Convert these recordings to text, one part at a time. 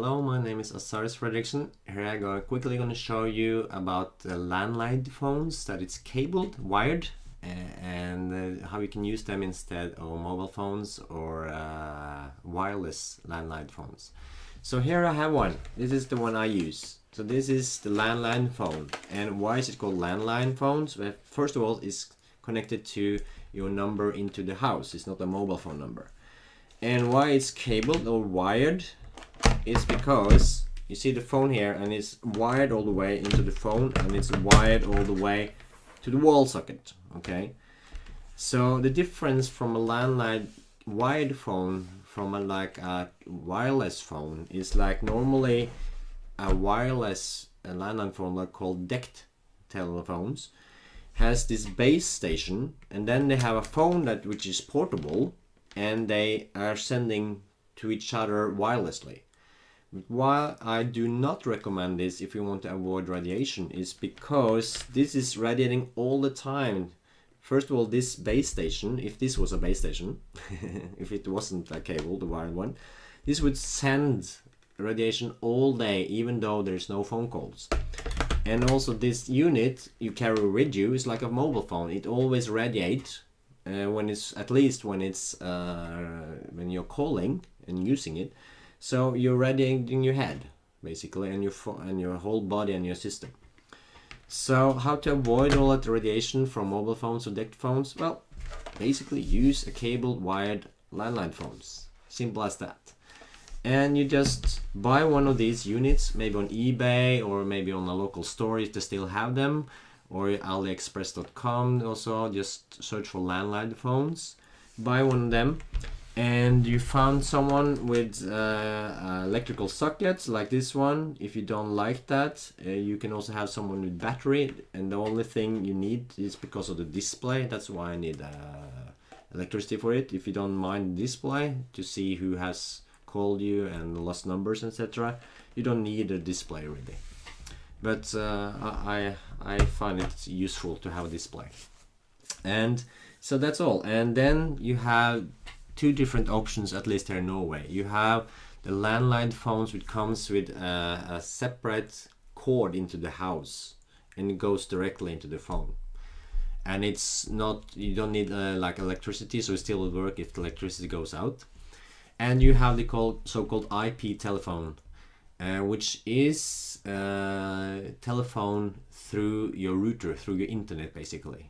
Hello, my name is Azaris Fredriksen. Here I'm quickly going to show you about the landline phones, that it's cabled, wired, and how you can use them instead of mobile phones or wireless landline phones. So here I have one. This is the one I use. So this is the landline phone. And why is it called landline phones? Well, first of all, it's connected to your number into the house. It's not a mobile phone number. And why it's cabled or wired is because you see the phone here, and it's wired all the way into the phone, and it's wired all the way to the wall socket. Okay, so the difference from a landline wired phone from a wireless phone is like normally a wireless landline phone, like called dect telephones, has this base station, and then they have a phone which is portable, and they are sending to each other wirelessly. But why I do not recommend this if you want to avoid radiation is because this is radiating all the time. First of all, this base station, if this was a base station, if it wasn't a cable, the wired one, this would send radiation all day, even though there's no phone calls. And also this unit you carry with you is like a mobile phone. It always radiates when it's, at least when it's when you're calling and using it. So you're radiating your head basically, and your whole body and your system. So how to avoid all that radiation from mobile phones or dect phones? Well, basically use a cabled wired landline phones. Simple as that. And you just buy one of these units, maybe on eBay or maybe on a local store if they still have them, or aliexpress.com. Also just search for landline phones, buy one of them, and you found someone with electrical sockets like this one. If you don't like that, you can also have someone with battery, and the only thing you need is because of the display. That's why I need electricity for it. If you don't mind the display to see who has called you and lost numbers, etc., you don't need a display really. But I find it useful to have a display. And so that's all. And then you have two different options, at least here in Norway. You have the landline phones, which comes with a separate cord into the house, and it goes directly into the phone. And it's not, you don't need like electricity, so it still will work if the electricity goes out. And you have the so-called IP telephone, which is telephone through your router, through your internet basically.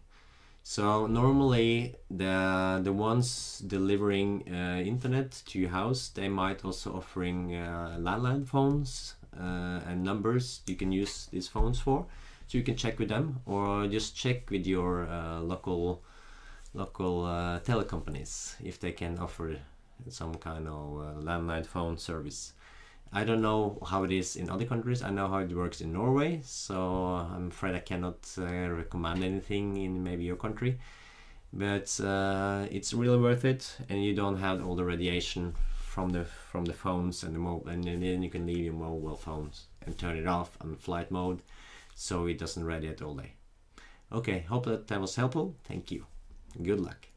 So normally the ones delivering internet to your house, they might also offering landline phones and numbers you can use these phones for. So you can check with them, or just check with your local telecompanies if they can offer some kind of landline phone service. I don't know how it is in other countries. I know how it works in Norway, so I'm afraid I cannot recommend anything in maybe your country. But it's really worth it, and you don't have all the radiation from the phones and the mobile, and then you can leave your mobile phones and turn it off on flight mode, so it doesn't radiate all day. Okay, hope that was helpful. Thank you. Good luck.